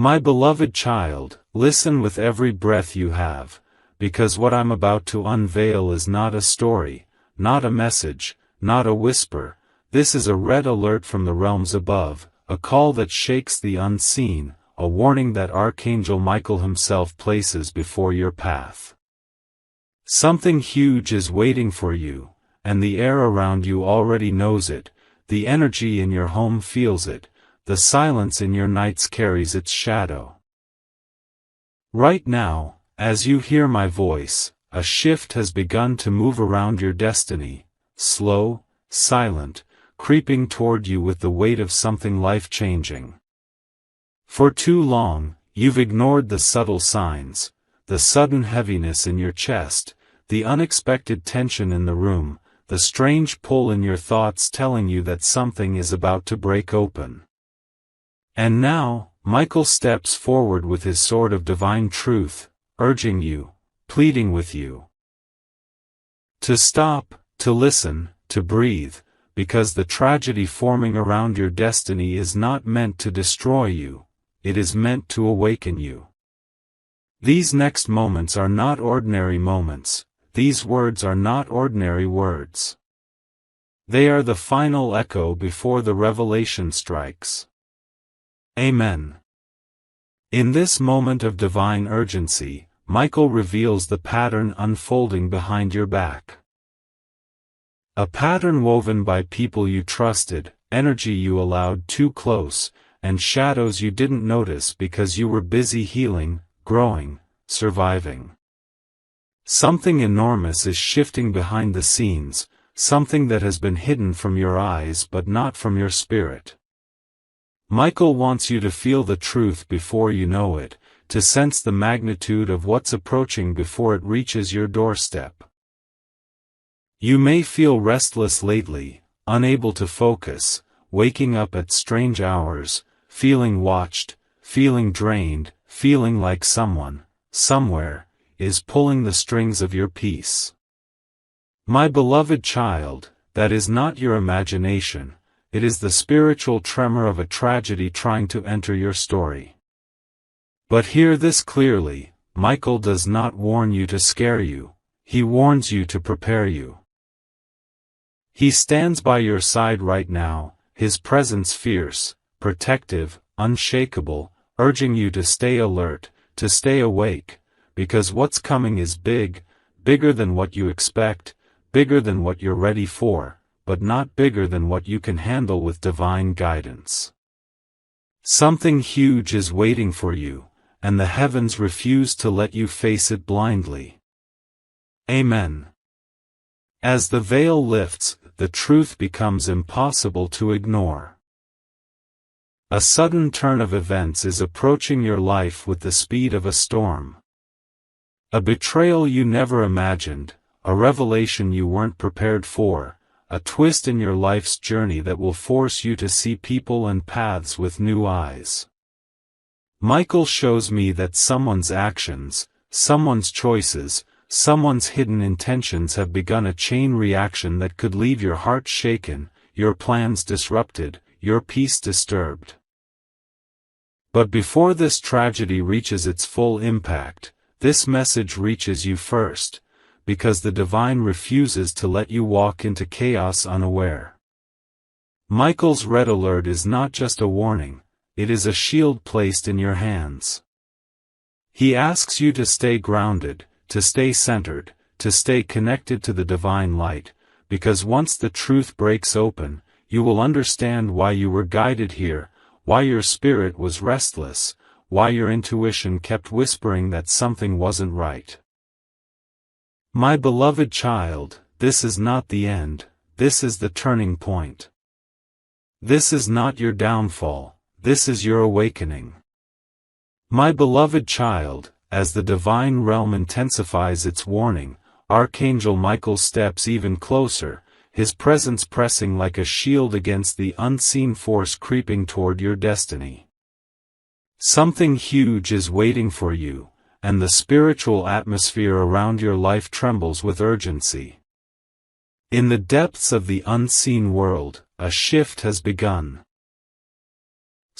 My beloved child, listen with every breath you have, because what I'm about to unveil is not a story, not a message, not a whisper. This is a red alert from the realms above, a call that shakes the unseen, a warning that Archangel Michael himself places before your path. Something huge is waiting for you, and the air around you already knows it, the energy in your home feels it, the silence in your nights carries its shadow. Right now, as you hear my voice, a shift has begun to move around your destiny, slow, silent, creeping toward you with the weight of something life-changing. For too long, you've ignored the subtle signs, the sudden heaviness in your chest, the unexpected tension in the room, the strange pull in your thoughts telling you that something is about to break open. And now, Michael steps forward with his sword of divine truth, urging you, pleading with you to stop, to listen, to breathe, because the tragedy forming around your destiny is not meant to destroy you, it is meant to awaken you. These next moments are not ordinary moments, these words are not ordinary words. They are the final echo before the revelation strikes. Amen. In this moment of divine urgency, Michael reveals the pattern unfolding behind your back. A pattern woven by people you trusted, energy you allowed too close, and shadows you didn't notice because you were busy healing, growing, surviving. Something enormous is shifting behind the scenes, something that has been hidden from your eyes but not from your spirit. Michael wants you to feel the truth before you know it, to sense the magnitude of what's approaching before it reaches your doorstep. You may feel restless lately, unable to focus, waking up at strange hours, feeling watched, feeling drained, feeling like someone, somewhere, is pulling the strings of your peace. My beloved child, that is not your imagination, it is the spiritual tremor of a tragedy trying to enter your story. But hear this clearly, Michael does not warn you to scare you, he warns you to prepare you. He stands by your side right now, his presence fierce, protective, unshakable, urging you to stay alert, to stay awake, because what's coming is big, bigger than what you expect, bigger than what you're ready for, but not bigger than what you can handle with divine guidance. Something huge is waiting for you, and the heavens refuse to let you face it blindly. Amen. As the veil lifts, the truth becomes impossible to ignore. A sudden turn of events is approaching your life with the speed of a storm. A betrayal you never imagined, a revelation you weren't prepared for, a twist in your life's journey that will force you to see people and paths with new eyes. Michael shows me that someone's actions, someone's choices, someone's hidden intentions have begun a chain reaction that could leave your heart shaken, your plans disrupted, your peace disturbed. But before this tragedy reaches its full impact, this message reaches you first, because the divine refuses to let you walk into chaos unaware. Michael's red alert is not just a warning, it is a shield placed in your hands. He asks you to stay grounded, to stay centered, to stay connected to the divine light, because once the truth breaks open, you will understand why you were guided here, why your spirit was restless, why your intuition kept whispering that something wasn't right. My beloved child, this is not the end, this is the turning point. This is not your downfall, this is your awakening. My beloved child, as the divine realm intensifies its warning, Archangel Michael steps even closer, his presence pressing like a shield against the unseen force creeping toward your destiny. Something huge is waiting for you, and the spiritual atmosphere around your life trembles with urgency. In the depths of the unseen world, a shift has begun.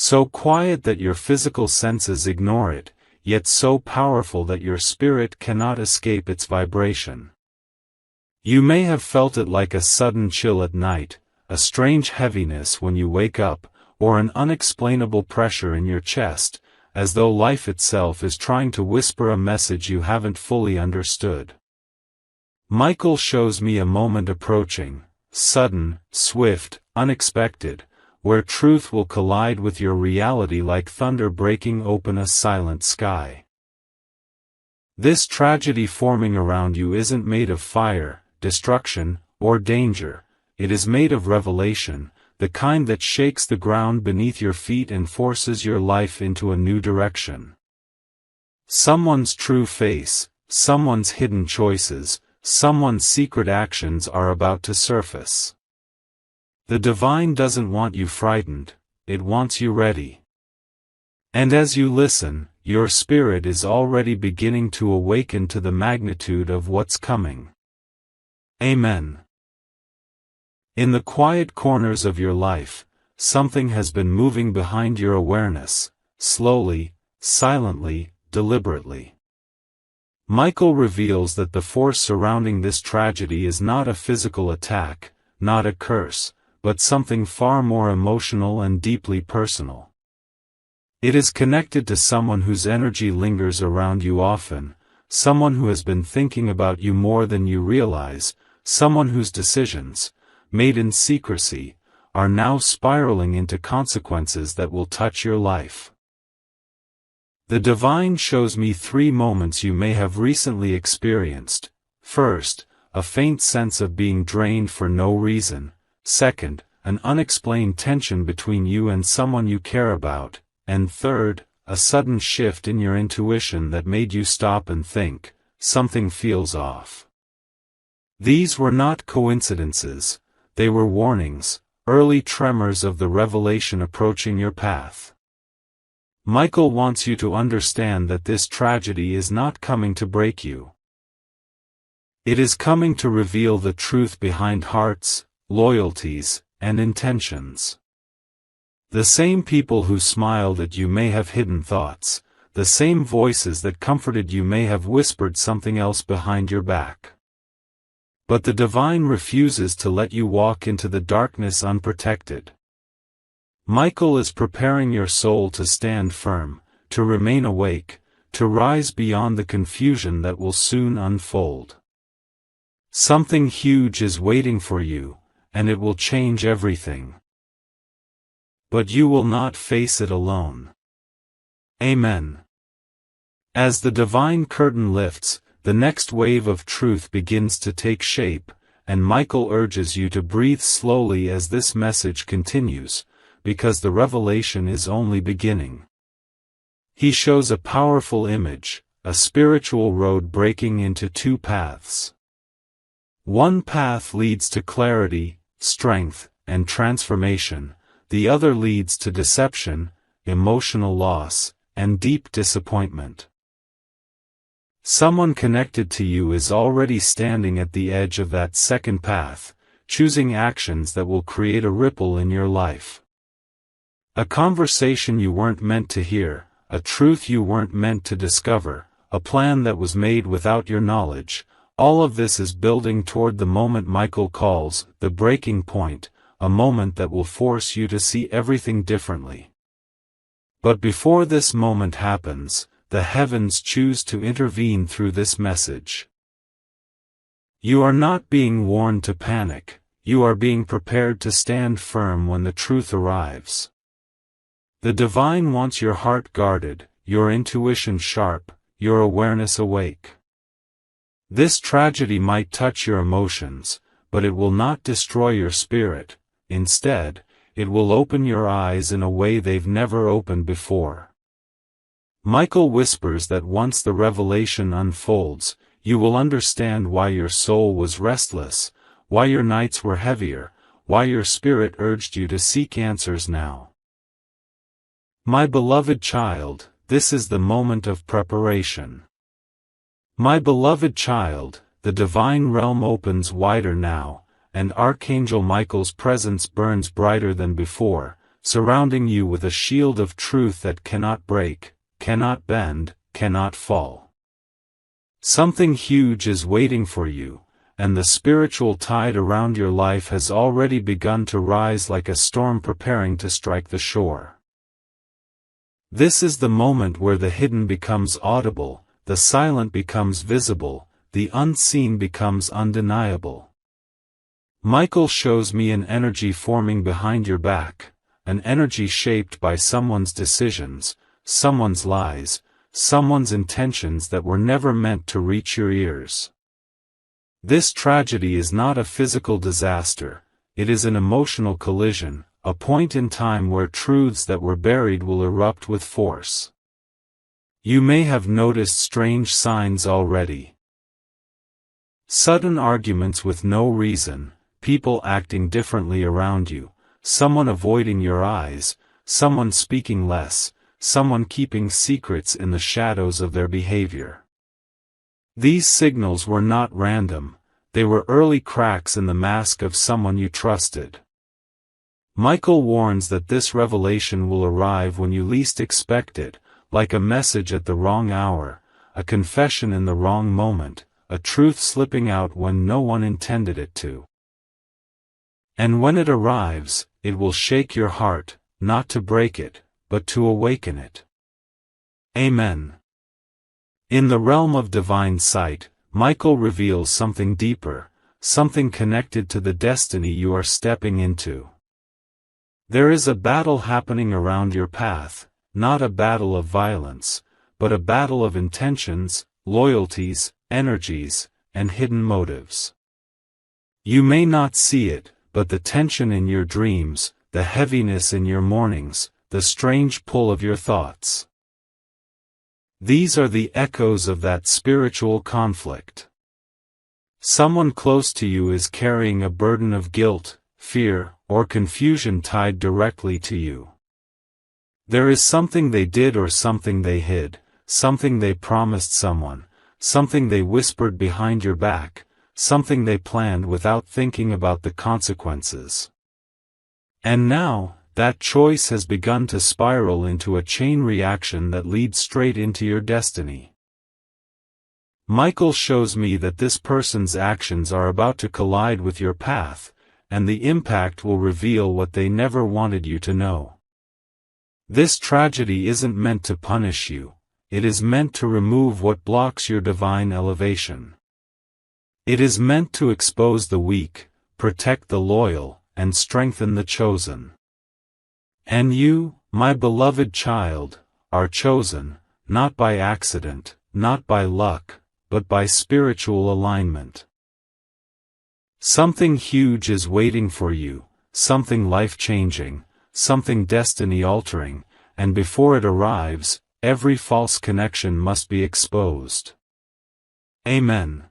So quiet that your physical senses ignore it, yet so powerful that your spirit cannot escape its vibration. You may have felt it like a sudden chill at night, a strange heaviness when you wake up, or an unexplainable pressure in your chest, as though life itself is trying to whisper a message you haven't fully understood. Michael shows me a moment approaching, sudden, swift, unexpected, where truth will collide with your reality like thunder breaking open a silent sky. This tragedy forming around you isn't made of fire, destruction, or danger. It is made of revelation, the kind that shakes the ground beneath your feet and forces your life into a new direction. Someone's true face, someone's hidden choices, someone's secret actions are about to surface. The divine doesn't want you frightened, it wants you ready. And as you listen, your spirit is already beginning to awaken to the magnitude of what's coming. Amen. In the quiet corners of your life, something has been moving behind your awareness, slowly, silently, deliberately. Michael reveals that the force surrounding this tragedy is not a physical attack, not a curse, but something far more emotional and deeply personal. It is connected to someone whose energy lingers around you often, someone who has been thinking about you more than you realize, someone whose decisions, made in secrecy, are now spiraling into consequences that will touch your life. The divine shows me 3 moments you may have recently experienced. First, a faint sense of being drained for no reason. Second, an unexplained tension between you and someone you care about. And third, a sudden shift in your intuition that made you stop and think, something feels off. These were not coincidences, they were warnings, early tremors of the revelation approaching your path. Michael wants you to understand that this tragedy is not coming to break you. It is coming to reveal the truth behind hearts, loyalties, and intentions. The same people who smiled at you may have hidden thoughts, the same voices that comforted you may have whispered something else behind your back. But the divine refuses to let you walk into the darkness unprotected. Michael is preparing your soul to stand firm, to remain awake, to rise beyond the confusion that will soon unfold. Something huge is waiting for you, and it will change everything. But you will not face it alone. Amen. As the divine curtain lifts, the next wave of truth begins to take shape, and Michael urges you to breathe slowly as this message continues, because the revelation is only beginning. He shows a powerful image, a spiritual road breaking into 2 paths. One path leads to clarity, strength, and transformation, the other leads to deception, emotional loss, and deep disappointment. Someone connected to you is already standing at the edge of that second path, choosing actions that will create a ripple in your life. A conversation you weren't meant to hear, a truth you weren't meant to discover, a plan that was made without your knowledge, all of this is building toward the moment Michael calls the breaking point, a moment that will force you to see everything differently. But before this moment happens, the heavens choose to intervene through this message. You are not being warned to panic, you are being prepared to stand firm when the truth arrives. The divine wants your heart guarded, your intuition sharp, your awareness awake. This tragedy might touch your emotions, but it will not destroy your spirit. Instead, it will open your eyes in a way they've never opened before. Michael whispers that once the revelation unfolds, you will understand why your soul was restless, why your nights were heavier, why your spirit urged you to seek answers now. My beloved child, this is the moment of preparation. My beloved child, the divine realm opens wider now, and Archangel Michael's presence burns brighter than before, surrounding you with a shield of truth that cannot break, cannot bend, cannot fall. Something huge is waiting for you, and the spiritual tide around your life has already begun to rise like a storm preparing to strike the shore. This is the moment where the hidden becomes audible, the silent becomes visible, the unseen becomes undeniable. Michael shows me an energy forming behind your back, an energy shaped by someone's decisions, someone's lies, someone's intentions that were never meant to reach your ears. This tragedy is not a physical disaster, it is an emotional collision, a point in time where truths that were buried will erupt with force. You may have noticed strange signs already. Sudden arguments with no reason, people acting differently around you, someone avoiding your eyes, someone speaking less, someone keeping secrets in the shadows of their behavior. These signals were not random, they were early cracks in the mask of someone you trusted. Michael warns that this revelation will arrive when you least expect it, like a message at the wrong hour, a confession in the wrong moment, a truth slipping out when no one intended it to. And when it arrives, it will shake your heart, not to break it, but to awaken it. Amen. In the realm of divine sight, Michael reveals something deeper, something connected to the destiny you are stepping into. There is a battle happening around your path, not a battle of violence, but a battle of intentions, loyalties, energies, and hidden motives. You may not see it, but the tension in your dreams, the heaviness in your mornings, the strange pull of your thoughts. These are the echoes of that spiritual conflict. Someone close to you is carrying a burden of guilt, fear, or confusion tied directly to you. There is something they did or something they hid, something they promised someone, something they whispered behind your back, something they planned without thinking about the consequences. And now, that choice has begun to spiral into a chain reaction that leads straight into your destiny. Michael shows me that this person's actions are about to collide with your path, and the impact will reveal what they never wanted you to know. This tragedy isn't meant to punish you, it is meant to remove what blocks your divine elevation. It is meant to expose the weak, protect the loyal, and strengthen the chosen. And you, my beloved child, are chosen, not by accident, not by luck, but by spiritual alignment. Something huge is waiting for you, something life-changing, something destiny-altering, and before it arrives, every false connection must be exposed. Amen.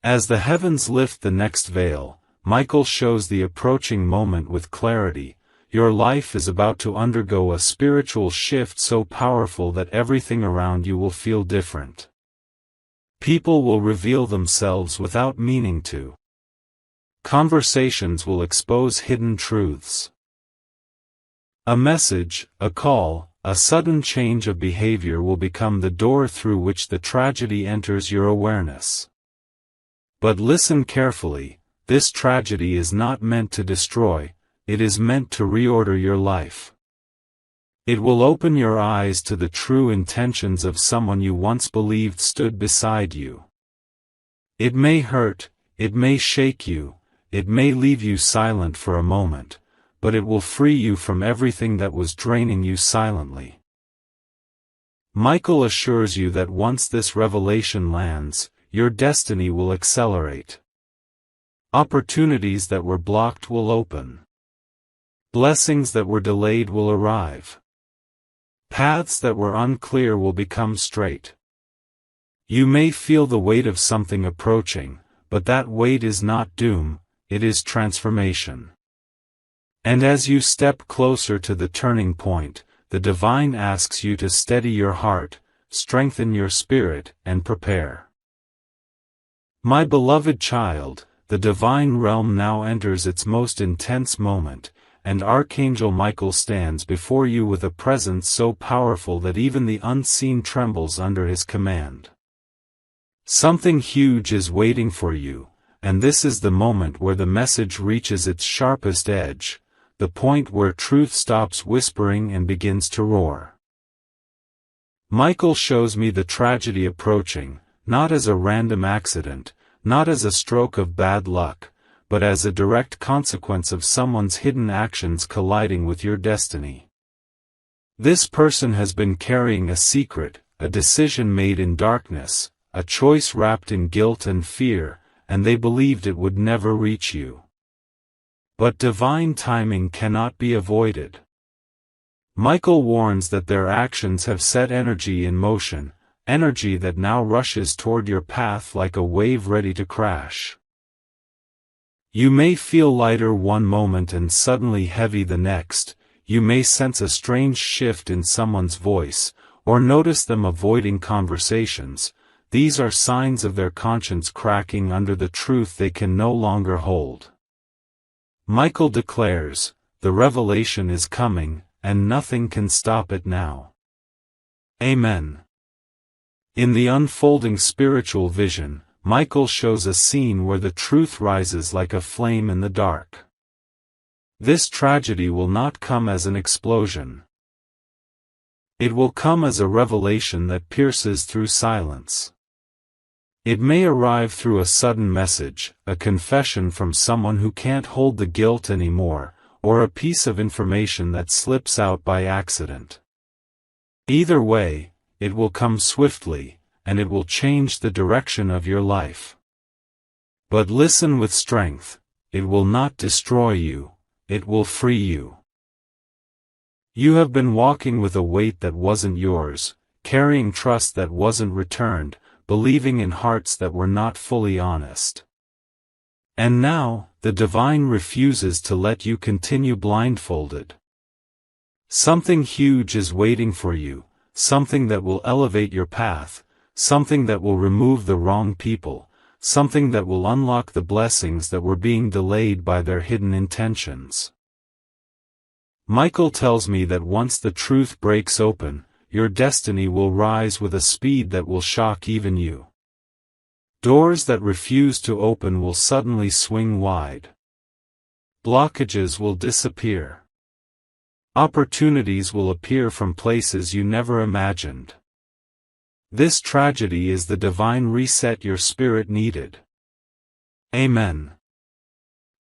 As the heavens lift the next veil, Michael shows the approaching moment with clarity. Your life is about to undergo a spiritual shift so powerful that everything around you will feel different. People will reveal themselves without meaning to. Conversations will expose hidden truths. A message, a call, a sudden change of behavior will become the door through which the tragedy enters your awareness. But listen carefully, this tragedy is not meant to destroy, it is meant to reorder your life. It will open your eyes to the true intentions of someone you once believed stood beside you. It may hurt, it may shake you, it may leave you silent for a moment, but it will free you from everything that was draining you silently. Michael assures you that once this revelation lands, your destiny will accelerate. Opportunities that were blocked will open. Blessings that were delayed will arrive. Paths that were unclear will become straight. You may feel the weight of something approaching, but that weight is not doom, it is transformation. And as you step closer to the turning point, the divine asks you to steady your heart, strengthen your spirit, and prepare. My beloved child, the divine realm now enters its most intense moment, and Archangel Michael stands before you with a presence so powerful that even the unseen trembles under his command. Something huge is waiting for you, and this is the moment where the message reaches its sharpest edge, the point where truth stops whispering and begins to roar. Michael shows me the tragedy approaching, not as a random accident, not as a stroke of bad luck, but as a direct consequence of someone's hidden actions colliding with your destiny. This person has been carrying a secret, a decision made in darkness, a choice wrapped in guilt and fear, and they believed it would never reach you. But divine timing cannot be avoided. Michael warns that their actions have set energy in motion, energy that now rushes toward your path like a wave ready to crash. You may feel lighter one moment and suddenly heavy the next, you may sense a strange shift in someone's voice, or notice them avoiding conversations. These are signs of their conscience cracking under the truth they can no longer hold. Michael declares, the revelation is coming, and nothing can stop it now. Amen. In the unfolding spiritual vision, Michael shows a scene where the truth rises like a flame in the dark. This tragedy will not come as an explosion. It will come as a revelation that pierces through silence. It may arrive through a sudden message, a confession from someone who can't hold the guilt anymore, or a piece of information that slips out by accident. Either way, it will come swiftly, and it will change the direction of your life. But listen with strength, it will not destroy you, it will free you. You have been walking with a weight that wasn't yours, carrying trust that wasn't returned, believing in hearts that were not fully honest. And now, the divine refuses to let you continue blindfolded. Something huge is waiting for you, something that will elevate your path, something that will remove the wrong people, something that will unlock the blessings that were being delayed by their hidden intentions. Michael tells me that once the truth breaks open, your destiny will rise with a speed that will shock even you. Doors that refuse to open will suddenly swing wide. Blockages will disappear. Opportunities will appear from places you never imagined. This tragedy is the divine reset your spirit needed. Amen.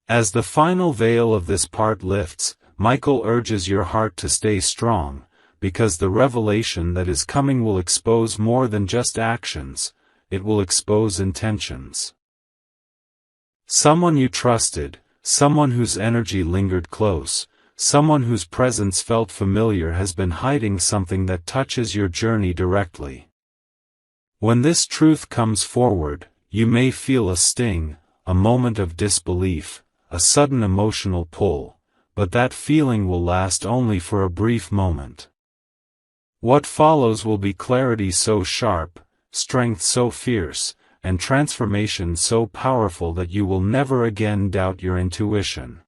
As the final veil of this part lifts, Michael urges your heart to stay strong, because the revelation that is coming will expose more than just actions, it will expose intentions. Someone you trusted, someone whose energy lingered close, someone whose presence felt familiar has been hiding something that touches your journey directly. When this truth comes forward, you may feel a sting, a moment of disbelief, a sudden emotional pull, but that feeling will last only for a brief moment. What follows will be clarity so sharp, strength so fierce, and transformation so powerful that you will never again doubt your intuition.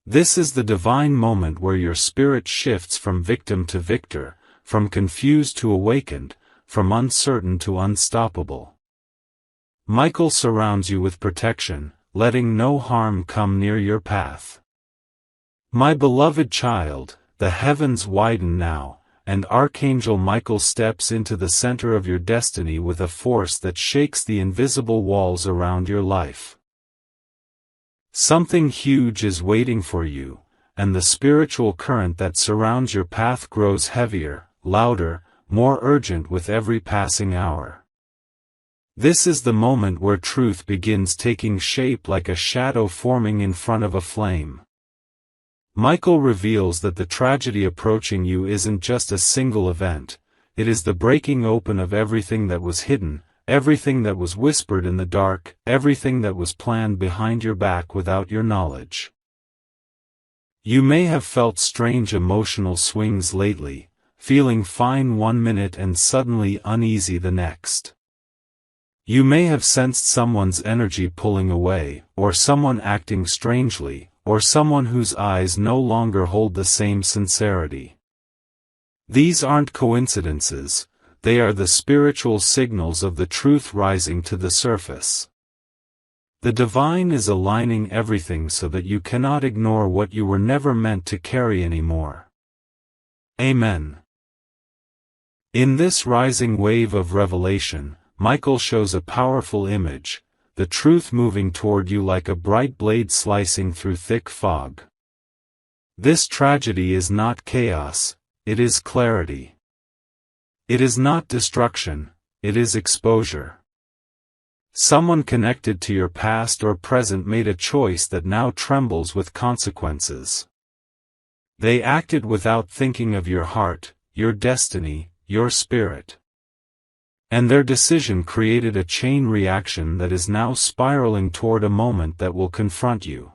This is the divine moment where your spirit shifts from victim to victor, from confused to awakened, from uncertain to unstoppable. Michael surrounds you with protection, letting no harm come near your path. My beloved child, the heavens widen now, and Archangel Michael steps into the center of your destiny with a force that shakes the invisible walls around your life. Something huge is waiting for you, and the spiritual current that surrounds your path grows heavier, louder, more urgent with every passing hour. This is the moment where truth begins taking shape like a shadow forming in front of a flame. Michael reveals that the tragedy approaching you isn't just a single event, it is the breaking open of everything that was hidden, everything that was whispered in the dark, everything that was planned behind your back without your knowledge. You may have felt strange emotional swings lately, feeling fine one minute and suddenly uneasy the next. You may have sensed someone's energy pulling away, or someone acting strangely, or someone whose eyes no longer hold the same sincerity. These aren't coincidences, they are the spiritual signals of the truth rising to the surface. The divine is aligning everything so that you cannot ignore what you were never meant to carry anymore. Amen. In this rising wave of revelation, Michael shows a powerful image, the truth moving toward you like a bright blade slicing through thick fog. This tragedy is not chaos, it is clarity. It is not destruction, it is exposure. Someone connected to your past or present made a choice that now trembles with consequences. They acted without thinking of your heart, your destiny, your spirit. And their decision created a chain reaction that is now spiraling toward a moment that will confront you.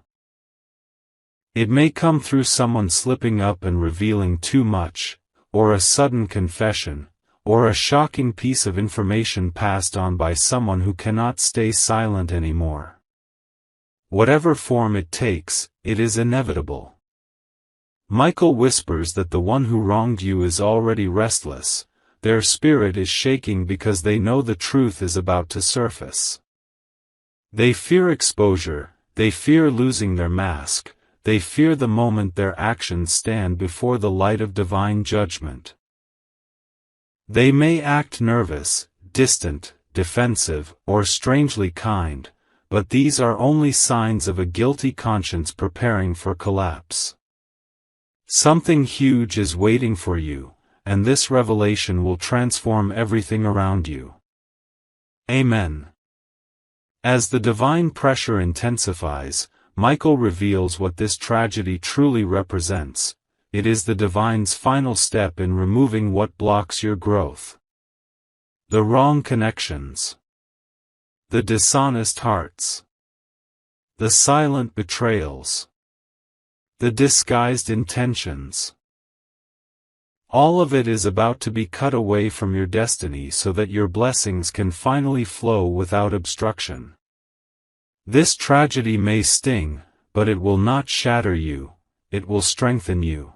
It may come through someone slipping up and revealing too much, or a sudden confession, or a shocking piece of information passed on by someone who cannot stay silent anymore. Whatever form it takes, it is inevitable. Michael whispers that the one who wronged you is already restless. Their spirit is shaking because they know the truth is about to surface. They fear exposure, they fear losing their mask, they fear the moment their actions stand before the light of divine judgment. They may act nervous, distant, defensive, or strangely kind, but these are only signs of a guilty conscience preparing for collapse. Something huge is waiting for you, and this revelation will transform everything around you. Amen. As the divine pressure intensifies, Michael reveals what this tragedy truly represents. It is the divine's final step in removing what blocks your growth. The wrong connections. The dishonest hearts. The silent betrayals. The disguised intentions. All of it is about to be cut away from your destiny so that your blessings can finally flow without obstruction. This tragedy may sting, but it will not shatter you, it will strengthen you.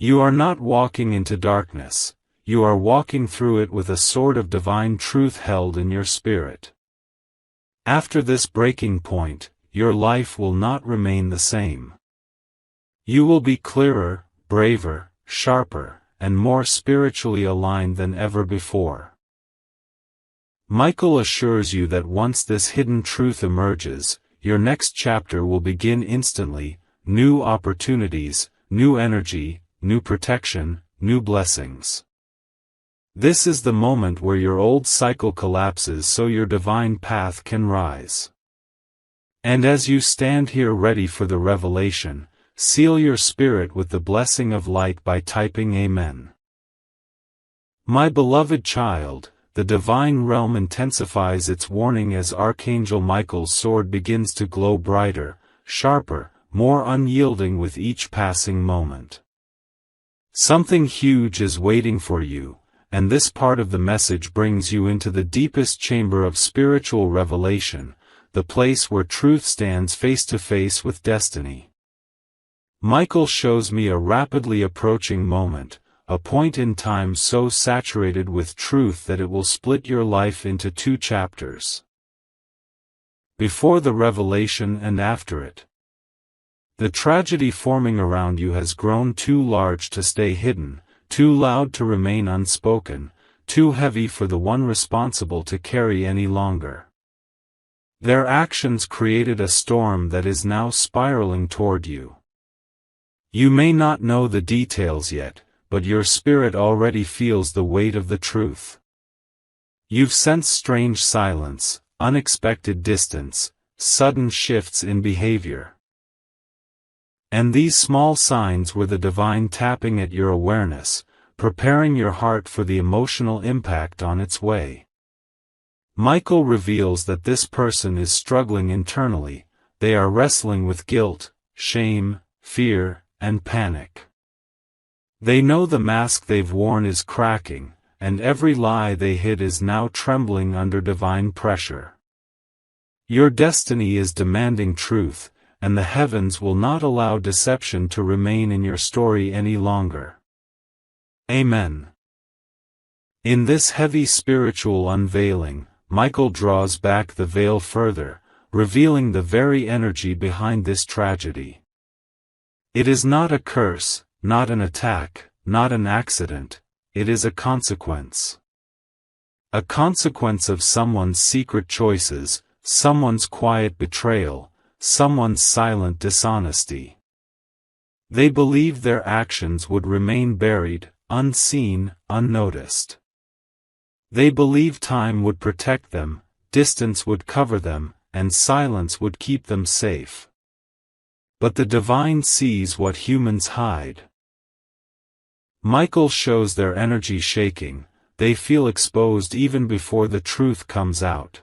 You are not walking into darkness, you are walking through it with a sword of divine truth held in your spirit. After this breaking point, your life will not remain the same. You will be clearer, braver, sharper, and more spiritually aligned than ever before. Michael assures you that once this hidden truth emerges, your next chapter will begin instantly, new opportunities, new energy, new protection, new blessings. This is the moment where your old cycle collapses so your divine path can rise. And as you stand here ready for the revelation, seal your spirit with the blessing of light by typing Amen. My beloved child, the divine realm intensifies its warning as Archangel Michael's sword begins to glow brighter, sharper, more unyielding with each passing moment. Something huge is waiting for you, and this part of the message brings you into the deepest chamber of spiritual revelation, the place where truth stands face to face with destiny. Michael shows me a rapidly approaching moment, a point in time so saturated with truth that it will split your life into 2 chapters. Before the revelation and after it. The tragedy forming around you has grown too large to stay hidden, too loud to remain unspoken, too heavy for the one responsible to carry any longer. Their actions created a storm that is now spiraling toward you. You may not know the details yet, but your spirit already feels the weight of the truth. You've sensed strange silence, unexpected distance, sudden shifts in behavior. And these small signs were the divine tapping at your awareness, preparing your heart for the emotional impact on its way. Michael reveals that this person is struggling internally, they are wrestling with guilt, shame, fear, and panic. They know the mask they've worn is cracking, and every lie they hid is now trembling under divine pressure. Your destiny is demanding truth, and the heavens will not allow deception to remain in your story any longer. Amen. In this heavy spiritual unveiling, Michael draws back the veil further, revealing the very energy behind this tragedy. It is not a curse, not an attack, not an accident, it is a consequence. A consequence of someone's secret choices, someone's quiet betrayal, someone's silent dishonesty. They believed their actions would remain buried, unseen, unnoticed. They believed time would protect them, distance would cover them, and silence would keep them safe. But the divine sees what humans hide. Michael shows their energy shaking, they feel exposed even before the truth comes out.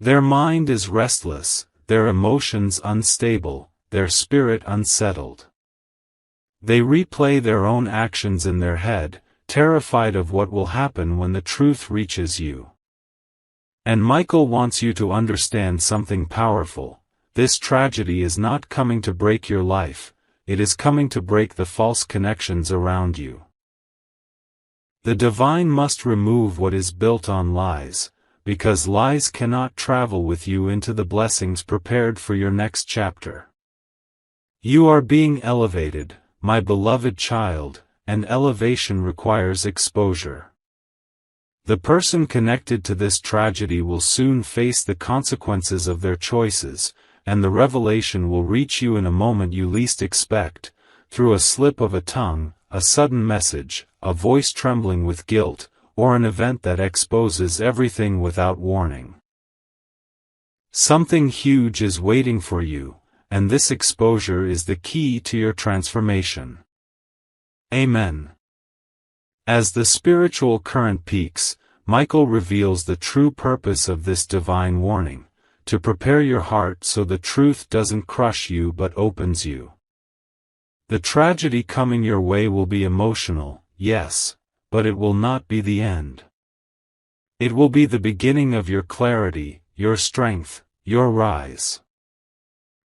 Their mind is restless, their emotions unstable, their spirit unsettled. They replay their own actions in their head, terrified of what will happen when the truth reaches you. And Michael wants you to understand something powerful. This tragedy is not coming to break your life, it is coming to break the false connections around you. The divine must remove what is built on lies, because lies cannot travel with you into the blessings prepared for your next chapter. You are being elevated, my beloved child, and elevation requires exposure. The person connected to this tragedy will soon face the consequences of their choices, and the revelation will reach you in a moment you least expect, through a slip of a tongue, a sudden message, a voice trembling with guilt, or an event that exposes everything without warning. Something huge is waiting for you, and this exposure is the key to your transformation. Amen. As the spiritual current peaks, Michael reveals the true purpose of this divine warning, to prepare your heart so the truth doesn't crush you but opens you. The tragedy coming your way will be emotional, yes, but it will not be the end. It will be the beginning of your clarity, your strength, your rise.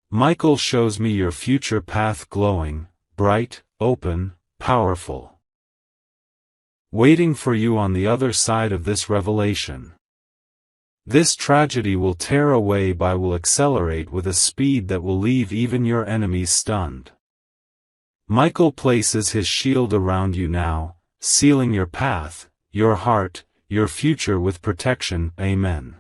Michael shows me your future path glowing, bright, open, powerful. Waiting for you on the other side of this revelation. This tragedy will tear away but will accelerate with a speed that will leave even your enemies stunned. Michael places his shield around you now, sealing your path, your heart, your future with protection. Amen.